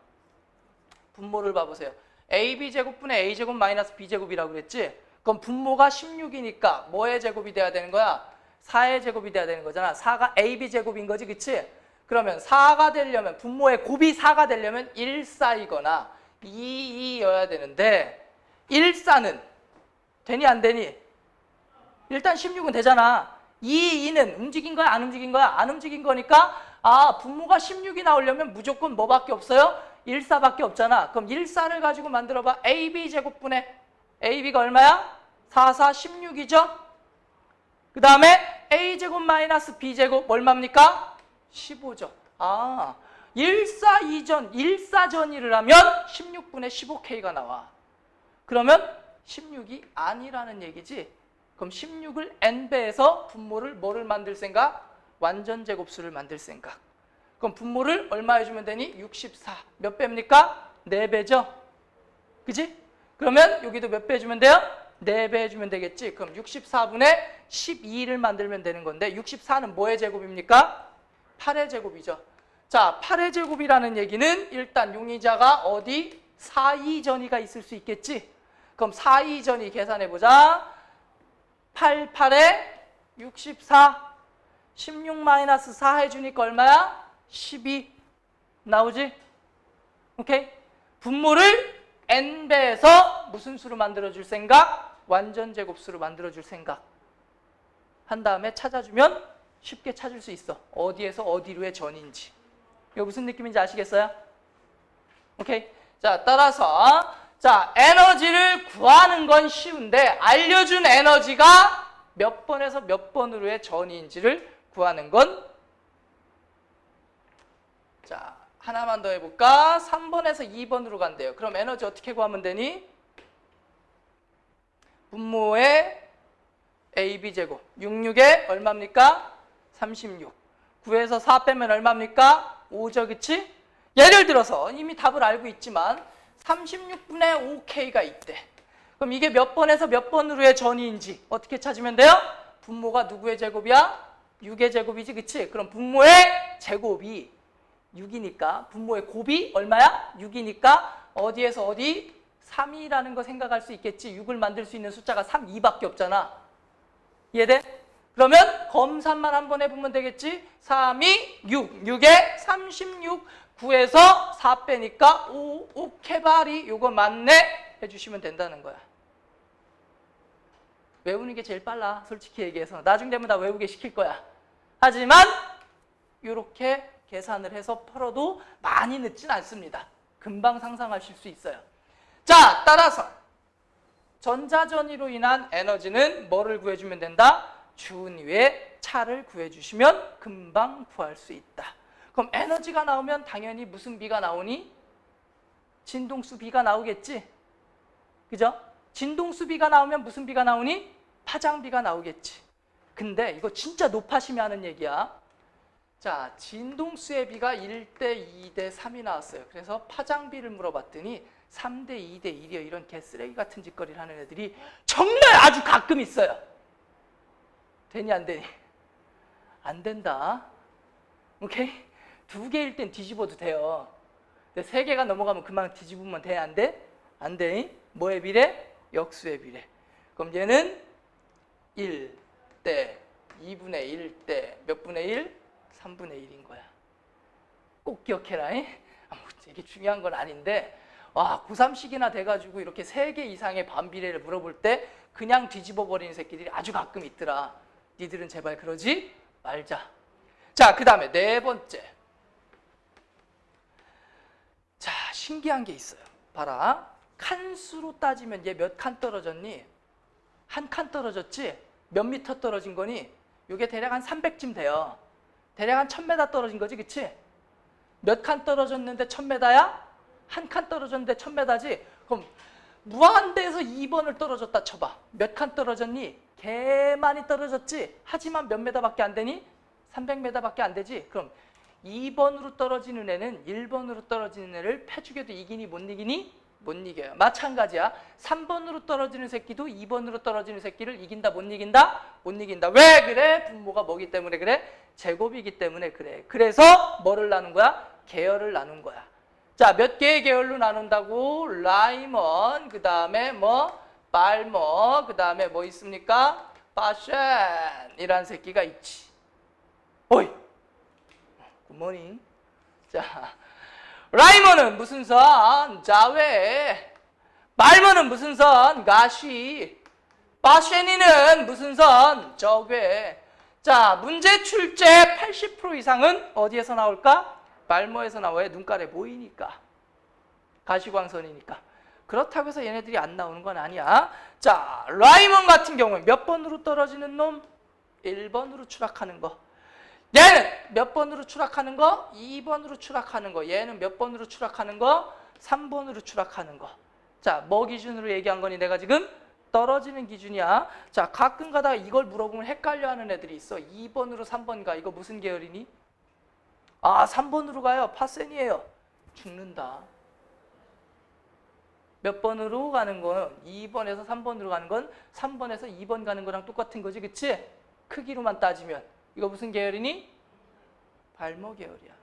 분모를 봐보세요. AB제곱분의 A제곱 마이너스 B제곱이라고 그랬지? 그럼 분모가 16이니까 뭐의 제곱이 돼야 되는 거야? 4의 제곱이 돼야 되는 거잖아. 4가 AB제곱인 거지, 그치? 그러면 4가 되려면, 분모의 곱이 4가 되려면 1, 4이거나 2, 2여야 되는데 1, 4는 되니 안 되니? 일단 16은 되잖아. 2, 2는 움직인 거야, 안 움직인 거야? 안 움직인 거니까 분모가 16이 나오려면 무조건 뭐밖에 없어요? 1, 4밖에 없잖아. 그럼 1, 4를 가지고 만들어봐. AB제곱분의 AB가 얼마야? 4, 4, 16이죠? 그 다음에 A제곱 마이너스 B제곱 얼마입니까? 15죠. 1, 4, 2전, 1, 4전이를 하면 16분의 15K가 나와. 그러면 16이 아니라는 얘기지. 그럼 16을 n배에서 분모를 뭐를 만들 생각? 완전 제곱수를 만들 생각. 그럼 분모를 얼마 해주면 되니? 64. 몇 배입니까? 4배죠? 그지? 그러면 여기도 몇 배 해주면 돼요? 4배 해주면 되겠지? 그럼 64분의 12를 만들면 되는 건데 64는 뭐의 제곱입니까? 8의 제곱이죠. 자, 8의 제곱이라는 얘기는 일단 용의자가 어디? 4, 2전이가 있을 수 있겠지? 그럼 4, 2전이 계산해보자. 8, 8에 64, 16 마이너스 4 해주니까 얼마야? 12 나오지? 오케이? 분모를 n배에서 무슨 수로 만들어줄 생각? 완전 제곱수로 만들어줄 생각. 한 다음에 찾아주면 쉽게 찾을 수 있어. 어디에서 어디로의 전인지. 이거 무슨 느낌인지 아시겠어요? 오케이? 자, 따라서 자, 에너지를 구하는 건 쉬운데 알려준 에너지가 몇 번에서 몇 번으로의 전이인지를 구하는 건 자, 하나만 더 해볼까? 3번에서 2번으로 간대요. 그럼 에너지 어떻게 구하면 되니? 분모의 AB제곱 66에 얼마입니까? 36. 9에서 4 빼면 얼마입니까? 5죠, 그치? 예를 들어서 이미 답을 알고 있지만 36분의 5K가 있대. 그럼 이게 몇 번에서 몇 번으로의 전이인지 어떻게 찾으면 돼요? 분모가 누구의 제곱이야? 6의 제곱이지, 그치? 그럼 분모의 제곱이 6이니까 분모의 곱이 얼마야? 6이니까 어디에서 어디? 3이라는 거 생각할 수 있겠지. 6을 만들 수 있는 숫자가 3, 2밖에 없잖아. 이해돼? 그러면 검산만 한번 해보면 되겠지? 3, 2, 6. 6에 36. 9에서 4 빼니까 5, 5캐바리 요거 맞네? 해주시면 된다는 거야. 외우는 게 제일 빨라, 솔직히 얘기해서. 나중 되면 다 외우게 시킬 거야. 하지만 이렇게 계산을 해서 풀어도 많이 늦진 않습니다. 금방 상상하실 수 있어요. 자, 따라서 전자전이로 인한 에너지는 뭐를 구해주면 된다? 준위의 차를 구해주시면 금방 구할 수 있다. 그럼 에너지가 나오면 당연히 무슨 비가 나오니? 진동수 비가 나오겠지? 그죠? 진동수 비가 나오면 무슨 비가 나오니? 파장비가 나오겠지. 근데 이거 진짜 높아시면 하는 얘기야. 자, 진동수의 비가 1대 2대 3이 나왔어요. 그래서 파장비를 물어봤더니 3대 2대 1이요. 이런 개쓰레기 같은 짓거리를 하는 애들이 정말 아주 가끔 있어요. 되니 안 되니? 안 된다. 오케이? 2개일 땐 뒤집어도 돼요. 근데 3개가 넘어가면 그만 뒤집으면 돼? 안 돼? 안 돼. 뭐의 비례? 역수의 비례. 그럼 얘는 1대 2분의 1대 몇 분의 1? 3분의 1인 거야. 꼭 기억해라. 이게 중요한 건 아닌데 고3식이나 돼가지고 이렇게 3개 이상의 반비례를 물어볼 때 그냥 뒤집어 버리는 새끼들이 아주 가끔 있더라. 니들은 제발 그러지 말자. 자, 그 다음에 4번째. 자, 신기한 게 있어요. 봐라. 칸수로 따지면 얘 몇 칸 떨어졌니? 한 칸 떨어졌지? 몇 미터 떨어진 거니? 이게 대략 한 300쯤 돼요. 대략 한 1000m 떨어진 거지, 그치? 몇 칸 떨어졌는데 1000m야? 한 칸 떨어졌는데 1000m지? 그럼 무한대에서 2번을 떨어졌다 쳐봐. 몇 칸 떨어졌니? 개 많이 떨어졌지? 하지만 몇 m밖에 안 되니? 300m밖에 안 되지? 그럼 2번으로 떨어지는 애는 1번으로 떨어지는 애를 패죽여도 이기니 못 이기니? 못 이겨요. 마찬가지야. 3번으로 떨어지는 새끼도 2번으로 떨어지는 새끼를 이긴다 못 이긴다? 못 이긴다. 왜 그래? 분모가 뭐기 때문에 그래? 제곱이기 때문에 그래. 그래서 뭐를 나눈 거야? 계열을 나눈 거야. 자, 몇 개의 계열로 나눈다고? 라이먼, 그 다음에 뭐? 발머, 그 다음에 뭐 있습니까? 바셴이라는 새끼가 있지. 어이! 굿모닝. 자, 라이먼은 무슨 선? 자웨. 발머는 무슨 선? 가시. 바셴이는 무슨 선? 적외. 자, 문제 출제 80% 이상은 어디에서 나올까? 발머에서 나와야 눈깔에 보이니까. 가시광선이니까. 그렇다고 해서 얘네들이 안 나오는 건 아니야. 자, 라이먼 같은 경우는 몇 번으로 떨어지는 놈? 1번으로 추락하는 거. 얘는 몇 번으로 추락하는 거? 2번으로 추락하는 거. 얘는 몇 번으로 추락하는 거? 3번으로 추락하는 거. 자, 뭐 기준으로 얘기한 거니 내가 지금? 떨어지는 기준이야. 자, 가끔 가다가 이걸 물어보면 헷갈려하는 애들이 있어. 2번으로 3번 가. 이거 무슨 계열이니? 아, 3번으로 가요. 파센이에요. 죽는다. 몇 번으로 가는 건 2번에서 3번으로 가는 건 3번에서 2번 가는 거랑 똑같은 거지, 그치? 크기로만 따지면. 이거 무슨 계열이니? 발머 계열이야.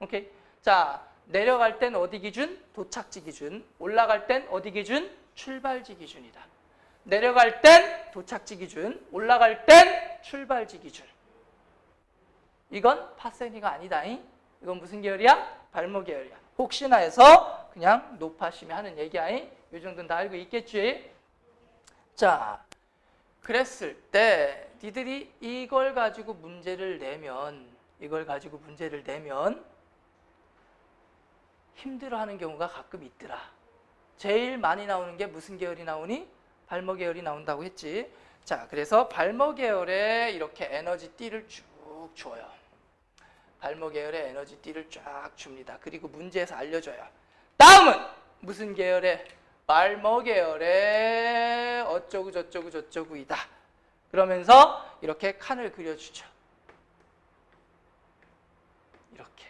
오케이? 자, 내려갈 땐 어디 기준? 도착지 기준. 올라갈 땐 어디 기준? 출발지 기준이다. 내려갈 땐 도착지 기준. 올라갈 땐 출발지 기준. 이건 파세니가 아니다. 이건 무슨 계열이야? 발머 계열이야. 혹시나 해서 그냥 높아심이 하는 얘기야. 이 정도는 다 알고 있겠지? 자, 그랬을 때 니들이 이걸 가지고 문제를 내면 힘들어하는 경우가 가끔 있더라. 제일 많이 나오는 게 무슨 계열이 나오니? 발머 계열이 나온다고 했지. 자, 그래서 발머 계열에 이렇게 에너지 띠를 쭉 줘요. 발머 계열에 에너지 띠를 쫙 줍니다. 그리고 문제에서 알려줘요. 다음은 무슨 계열에? 발머 계열에 어쩌고 저쩌고 저쩌고이다. 그러면서 이렇게 칸을 그려주죠. 이렇게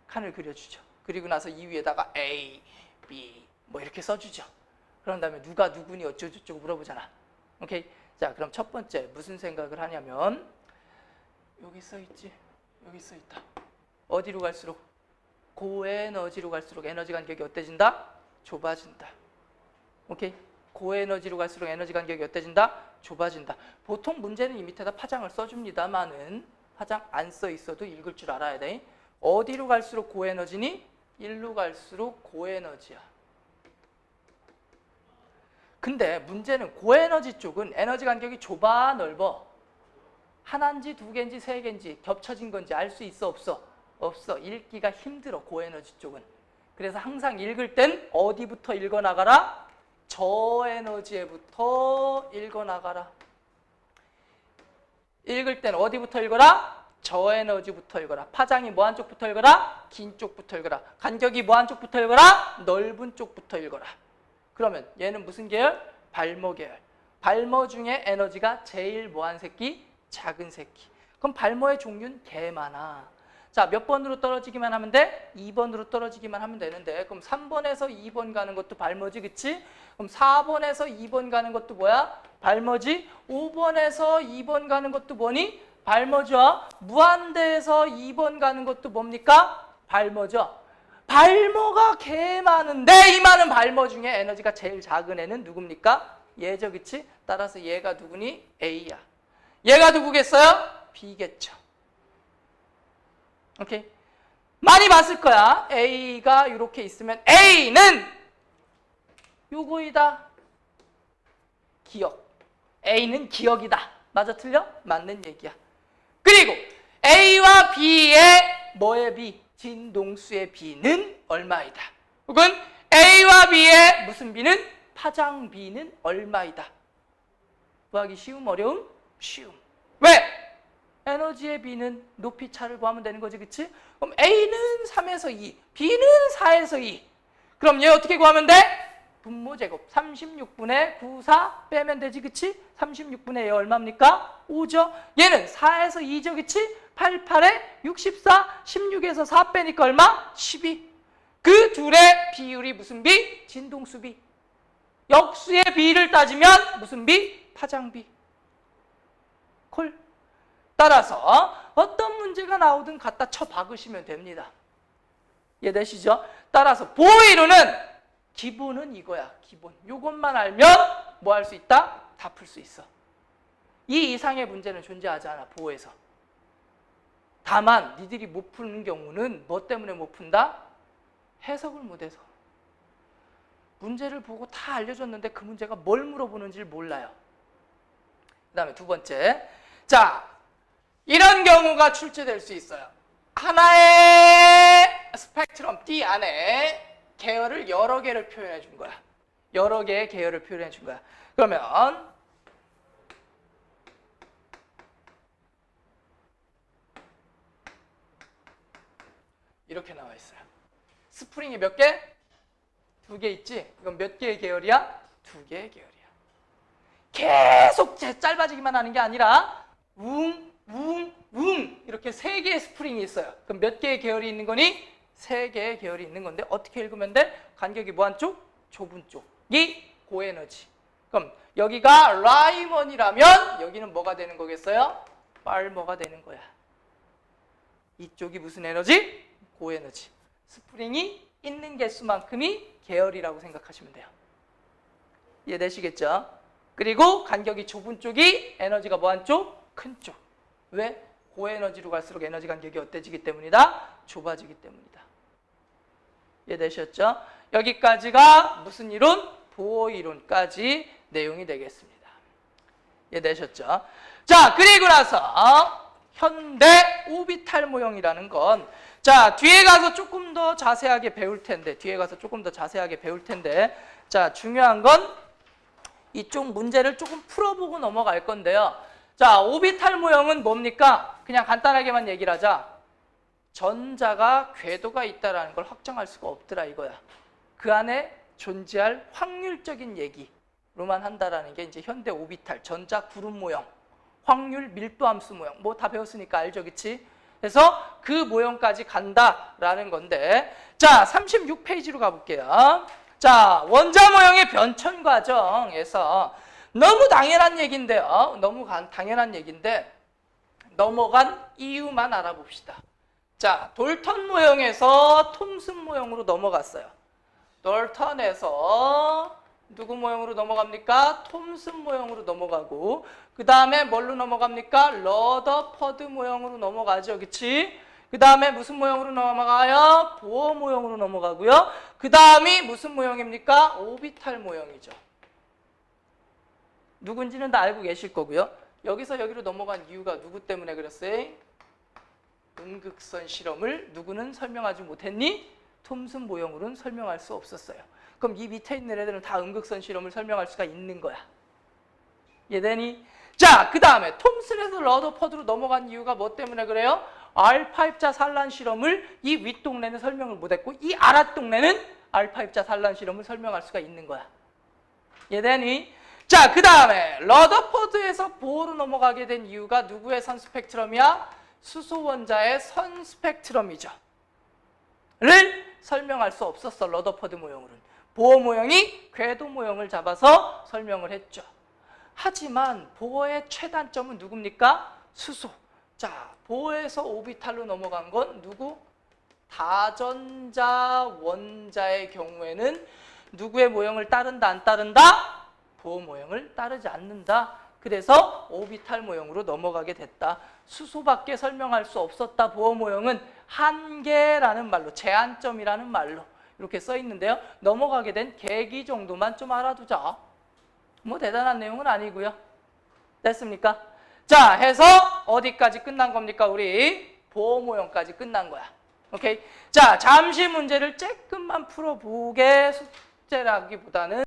칸을 그려주죠. 그리고 나서 이 위에다가 A, B 뭐 이렇게 써주죠. 그런 다음에 누가 누구니 어쩌고 저쩌고 물어보잖아. 오케이? 자, 그럼 첫 번째 무슨 생각을 하냐면 여기 써있지? 여기 써있다. 어디로 갈수록? 고에너지로 갈수록 에너지 간격이 어때진다? 좁아진다. 오케이? 고에너지로 갈수록 에너지 간격이 어때진다? 좁아진다. 보통 문제는 이 밑에다 파장을 써줍니다만은 파장 안 써 있어도 읽을 줄 알아야 돼. 어디로 갈수록 고에너지니? 1로 갈수록 고에너지야. 근데 문제는 고에너지 쪽은 에너지 간격이 좁아 넓어? 하나인지 두 개인지 세 개인지 겹쳐진 건지 알 수 있어 없어? 없어. 읽기가 힘들어, 고에너지 쪽은. 그래서 항상 읽을 땐 어디부터 읽어나가라? 저에너지에부터 읽어나가라. 읽을 땐 어디부터 읽어라? 저에너지부터 읽어라. 파장이 뭐 한쪽부터 읽어라? 긴 쪽부터 읽어라. 간격이 뭐 한쪽부터 읽어라? 넓은 쪽부터 읽어라. 그러면 얘는 무슨 계열? 발머 계열. 발머 중에 에너지가 제일 뭐한 새끼? 작은 새끼. 그럼 발머의 종류는 개 많아. 자, 몇 번으로 떨어지기만 하면 돼? 2번으로 떨어지기만 하면 되는데 그럼 3번에서 2번 가는 것도 발머지, 그치? 그럼 4번에서 2번 가는 것도 뭐야? 발머지. 5번에서 2번 가는 것도 뭐니? 발머죠. 무한대에서 2번 가는 것도 뭡니까? 발머죠. 발머가 개 많은데 이 많은 발머 중에 에너지가 제일 작은 애는 누굽니까? 얘죠, 그치? 따라서 얘가 누구니? A야. 얘가 누구겠어요? B겠죠. 오케이? 많이 봤을 거야. A가 이렇게 있으면 A는 요거이다. 기억. A는 기억이다. 맞아, 틀려? 맞는 얘기야. 그리고 A와 B의 뭐의 B? 진동수의 B는 얼마이다. 혹은 A와 B의 무슨 B는? 파장 B는 얼마이다. 구하기 쉬움, 어려움? 쉬움. 왜? 에너지의 B는 높이 차를 구하면 되는 거지, 그치? 그럼 A는 3에서 2, B는 4에서 2. 그럼 얘 어떻게 구하면 돼? 분모 제곱 36분의 9, 4 빼면 되지, 그치? 36분의 얘 얼마입니까? 5죠? 얘는 4에서 2죠, 그치? 88에 64, 16에서 4 빼니까 얼마? 12. 그 둘의 비율이 무슨 비? 진동수 비. 역수의 비를 따지면 무슨 비? 파장비. 콜. 따라서 어떤 문제가 나오든 갖다 쳐 박으시면 됩니다. 이해되시죠? 따라서 보호이론은 기본은 이거야. 기본. 요것만 알면 뭐 할 수 있다? 다 풀 수 있어. 이 이상의 문제는 존재하지 않아. 보호에서. 다만 니들이 못 푸는 경우는 뭐 때문에 못 푼다? 해석을 못해서. 문제를 보고 다 알려줬는데 그 문제가 뭘 물어보는지를 몰라요. 그 다음에 두 번째. 자, 이런 경우가 출제될 수 있어요. 하나의 스펙트럼 D 안에 계열을 여러 개를 표현해 준 거야. 여러 개의 계열을 표현해 준 거야. 그러면 이렇게 나와 있어요. 스프링이 몇 개? 2개 있지? 이건 몇 개의 계열이야? 2개의 계열이야. 계속 짧아지기만 하는 게 아니라 이렇게 3개의 스프링이 있어요. 그럼 몇 개의 계열이 있는 거니? 3개의 계열이 있는 건데 어떻게 읽으면 돼? 간격이 뭐한 쪽? 좁은 쪽이 고에너지. 그럼 여기가 라이먼이라면 여기는 뭐가 되는 거겠어요? 팔머가 되는 거야. 이쪽이 무슨 에너지? 고에너지. 스프링이 있는 개수만큼이 계열이라고 생각하시면 돼요. 이해되시겠죠? 그리고 간격이 좁은 쪽이 에너지가 뭐한 쪽? 큰 쪽. 왜? 고에너지로 갈수록 에너지 간격이 어때지기 때문이다? 좁아지기 때문이다. 이해되셨죠? 여기까지가 무슨 이론? 보호 이론까지 내용이 되겠습니다. 이해되셨죠? 자, 그리고 나서 현대 오비탈 모형이라는 건 자, 뒤에 가서 조금 더 자세하게 배울 텐데 자, 중요한 건 이쪽 문제를 조금 풀어보고 넘어갈 건데요. 자, 오비탈 모형은 뭡니까? 그냥 간단하게만 얘기를 하자. 전자가 궤도가 있다는 걸 확정할 수가 없더라 이거야. 그 안에 존재할 확률적인 얘기로만 한다라는 게 이제 현대 오비탈, 전자 그룹 모형, 확률 밀도함수 모형. 뭐 다 배웠으니까 알죠, 그치? 그래서 그 모형까지 간다라는 건데 자, 36페이지로 가볼게요. 자, 원자 모형의 변천 과정에서 너무 당연한 얘기인데요. 당연한 얘기인데 넘어간 이유만 알아봅시다. 자, 돌턴 모형에서 톰슨 모형으로 넘어갔어요. 돌턴에서 누구 모형으로 넘어갑니까? 톰슨 모형으로 넘어가고 그 다음에 뭘로 넘어갑니까? 러더퍼드 모형으로 넘어가죠. 그치? 그 다음에 무슨 모형으로 넘어가요? 보어 모형으로 넘어가고요. 그 다음이 무슨 모형입니까? 오비탈 모형이죠. 누군지는 다 알고 계실 거고요. 여기서 여기로 넘어간 이유가 누구 때문에 그랬어요? 음극선 실험을 누구는 설명하지 못했니? 톰슨 모형으로는 설명할 수 없었어요. 그럼 이 밑에 있는 애들은 다 음극선 실험을 설명할 수가 있는 거야. 이해되니? 자, 그 다음에 톰슨에서 러더퍼드로 넘어간 이유가 뭐 때문에 그래요? 알파 입자 산란 실험을 이 윗동네는 설명을 못했고 이 아랫동네는 알파 입자 산란 실험을 설명할 수가 있는 거야. 이해되니? 자, 그 다음에 러더퍼드에서 보호로 넘어가게 된 이유가 누구의 선 스펙트럼이야? 수소 원자의 선 스펙트럼이죠. 를 설명할 수 없었어, 러더퍼드 모형으로는. 보호 모형이 궤도 모형을 잡아서 설명을 했죠. 하지만 보호의 최단점은 누굽니까? 수소. 자, 보호에서 오비탈로 넘어간 건 누구? 다전자 원자의 경우에는 누구의 모형을 따른다, 안 따른다? 보호 모형을 따르지 않는다. 그래서 오비탈 모형으로 넘어가게 됐다. 수소밖에 설명할 수 없었다. 보호 모형은 한계라는 말로, 제한점이라는 말로 이렇게 써 있는데요. 넘어가게 된 계기 정도만 좀 알아두자. 뭐 대단한 내용은 아니고요. 됐습니까? 자, 해서 어디까지 끝난 겁니까? 우리 보호 모형까지 끝난 거야. 오케이? 자, 잠시 문제를 조금만 풀어보게. 숙제라기보다는